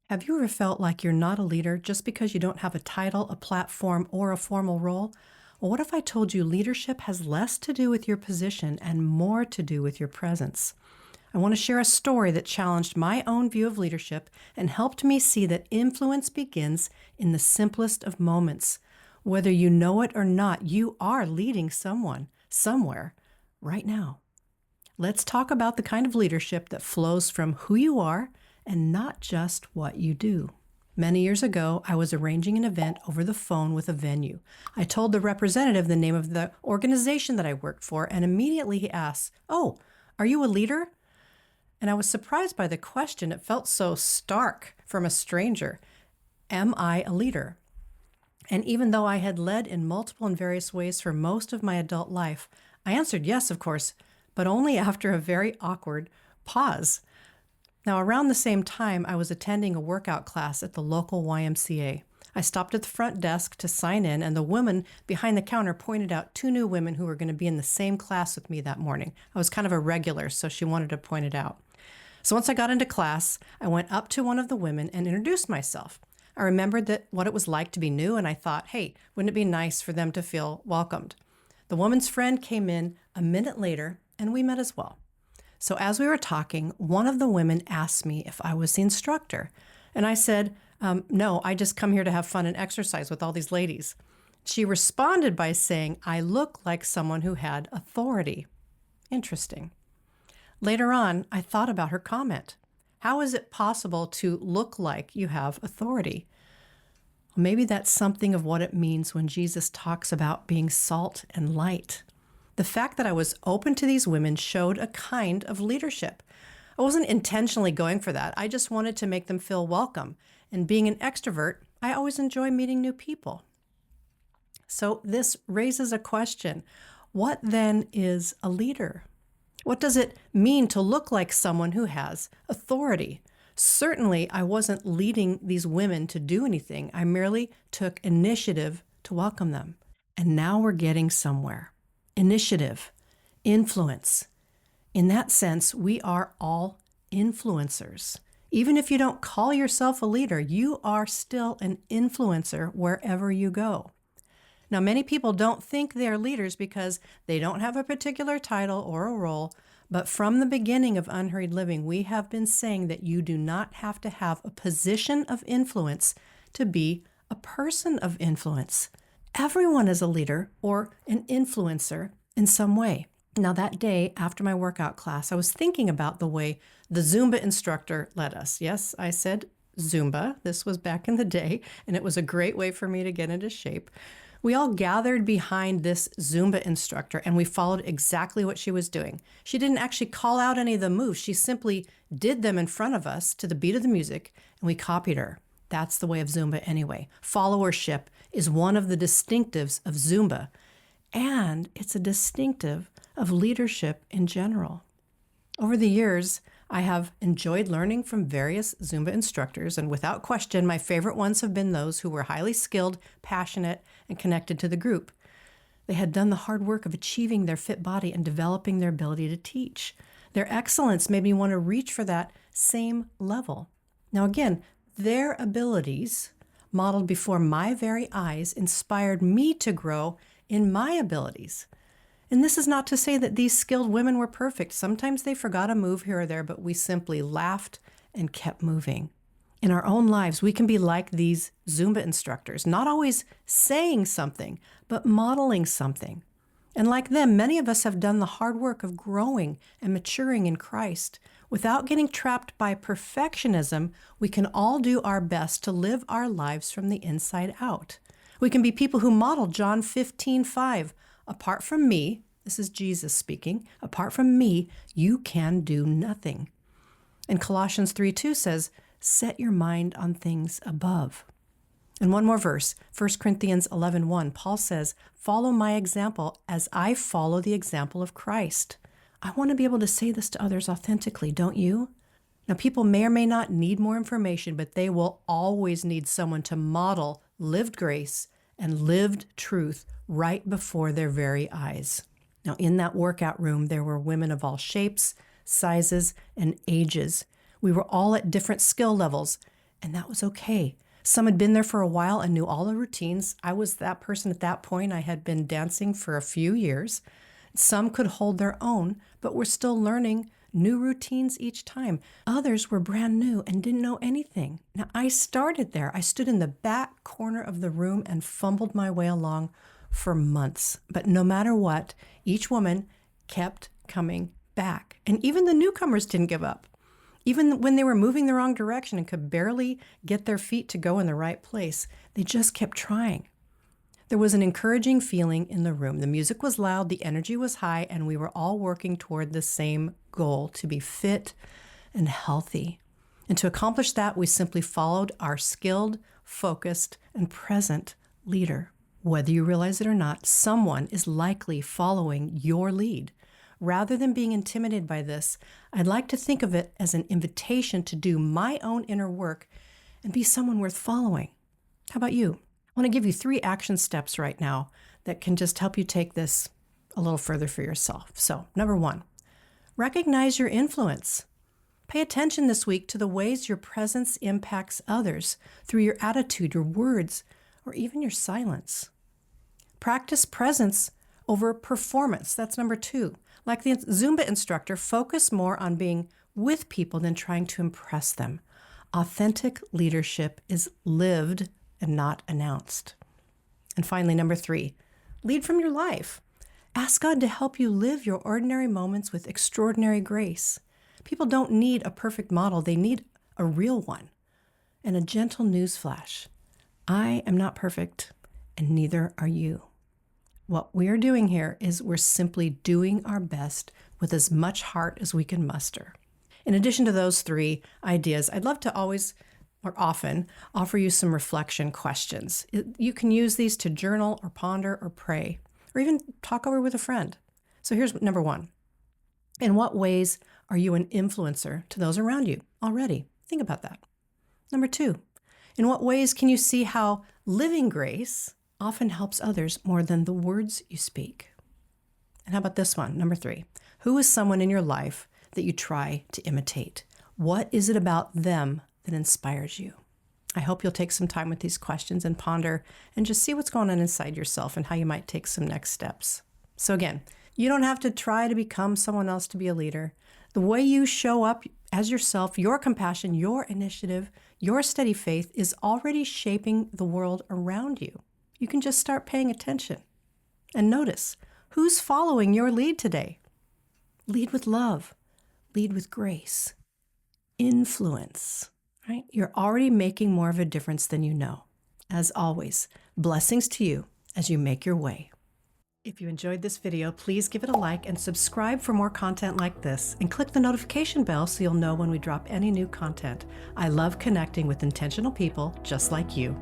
Have you ever felt like you're not a leader just because you don't have a title, a platform, or a formal role? Well, what if I told you leadership has less to do with your position and more to do with your presence? I want to share a story that challenged my own view of leadership and helped me see that influence begins in the simplest of moments. Whether you know it or not, you are leading someone, somewhere, right now. Let's talk about the kind of leadership that flows from who you are and not just what you do. Many years ago, I was arranging an event over the phone with a venue. I told the representative the name of the organization that I worked for, and immediately he asked, "Oh, are you a leader?" And I was surprised by the question. It felt so stark from a stranger. Am I a leader? And even though I had led in multiple and various ways for most of my adult life, I answered yes, of course, but only after a very awkward pause. Now, around the same time, I was attending a workout class at the local YMCA. I stopped at the front desk to sign in, and the woman behind the counter pointed out two new women who were going to be in the same class with me that morning. I was kind of a regular, so she wanted to point it out. So once I got into class, I went up to one of the women and introduced myself. I remembered what it was like to be new, and I thought, hey, wouldn't it be nice for them to feel welcomed? The woman's friend came in a minute later, and we met as well. So as we were talking, one of the women asked me if I was the instructor. And I said, no, I just come here to have fun and exercise with all these ladies. She responded by saying, I look like someone who had authority. Interesting. Later on, I thought about her comment. How is it possible to look like you have authority? Well, maybe that's something of what it means when Jesus talks about being salt and light. The fact that I was open to these women showed a kind of leadership. I wasn't intentionally going for that. I just wanted to make them feel welcome. And being an extrovert, I always enjoy meeting new people. So this raises a question. What then is a leader? What does it mean to look like someone who has authority? Certainly, I wasn't leading these women to do anything. I merely took initiative to welcome them. And now we're getting somewhere. Initiative, influence. In that sense, we are all influencers. Even if you don't call yourself a leader, you are still an influencer wherever you go. Now, many people don't think they're leaders because they don't have a particular title or a role, but from the beginning of Unhurried Living, we have been saying that you do not have to have a position of influence to be a person of influence. Everyone is a leader or an influencer in some way. Now, that day after my workout class, I was thinking about the way the Zumba instructor led us. Yes, I said Zumba. This was back in the day, and it was a great way for me to get into shape. We all gathered behind this Zumba instructor, and we followed exactly what she was doing. She didn't actually call out any of the moves. She simply did them in front of us to the beat of the music, and we copied her. That's the way of Zumba anyway. Followership is one of the distinctives of Zumba, and it's a distinctive of leadership in general. Over the years, I have enjoyed learning from various Zumba instructors, and without question, my favorite ones have been those who were highly skilled, passionate, and connected to the group. They had done the hard work of achieving their fit body and developing their ability to teach. Their excellence made me want to reach for that same level. Now again, their abilities, modeled before my very eyes, inspired me to grow in my abilities. And this is not to say that these skilled women were perfect. Sometimes they forgot a move here or there, but we simply laughed and kept moving. In our own lives, we can be like these Zumba instructors, not always saying something, but modeling something. And like them, many of us have done the hard work of growing and maturing in Christ. Without getting trapped by perfectionism, we can all do our best to live our lives from the inside out. We can be people who model John 15:5. Apart from me, this is Jesus speaking, apart from me, you can do nothing. And Colossians 3:2 says, set your mind on things above. And one more verse, 1 Corinthians 11:1, Paul says, follow my example as I follow the example of Christ. I want to be able to say this to others authentically, don't you? Now, people may or may not need more information, but they will always need someone to model lived grace and lived truth right before their very eyes. Now, in that workout room, there were women of all shapes, sizes, and ages. We were all at different skill levels, And that was okay. Some had been there for a while and knew all the routines. I was that person at that point. I had been dancing for a few years. Some could hold their own, but were still learning new routines each time. Others were brand new and didn't know anything. Now, I started there. I stood in the back corner of the room and fumbled my way along for months. But no matter what, each woman kept coming back. And even the newcomers didn't give up. Even when they were moving the wrong direction and could barely get their feet to go in the right place, they just kept trying. There was an encouraging feeling in the room. The music was loud, the energy was high, and we were all working toward the same goal, to be fit and healthy. And to accomplish that, we simply followed our skilled, focused, and present leader. Whether you realize it or not, someone is likely following your lead. Rather than being intimidated by this, I'd like to think of it as an invitation to do my own inner work and be someone worth following. How about you? I want to give you 3 action steps right now that can just help you take this a little further for yourself. So, number 1, recognize your influence. Pay attention this week to the ways your presence impacts others through your attitude, your words, or even your silence. Practice presence over performance. That's number 2. Like the Zumba instructor, focus more on being with people than trying to impress them. Authentic leadership is lived and not announced. And finally, number 3, lead from your life. Ask God to help you live your ordinary moments with extraordinary grace. People don't need a perfect model. They need a real one. And a gentle newsflash. I am not perfect, and neither are you. What we are doing here is we're simply doing our best with as much heart as we can muster. In addition to those 3 ideas, I'd love to always or often offer you some reflection questions. You can use these to journal or ponder or pray, or even talk over with a friend. So here's number 1. In what ways are you an influencer to those around you already? Think about that. Number 2, in what ways can you see how living grace often helps others more than the words you speak? And how about this one? Number 3, who is someone in your life that you try to imitate? What is it about them that inspires you? I hope you'll take some time with these questions and ponder and just see what's going on inside yourself and how you might take some next steps. So again, you don't have to try to become someone else to be a leader. The way you show up as yourself, your compassion, your initiative, your steady faith is already shaping the world around you. You can just start paying attention and notice who's following your lead today. Lead with love. Lead with grace. Influence. Right? You're already making more of a difference than you know. As always, blessings to you as you make your way. If you enjoyed this video, please give it a like and subscribe for more content like this, and click the notification bell so you'll know when we drop any new content. I love connecting with intentional people just like you.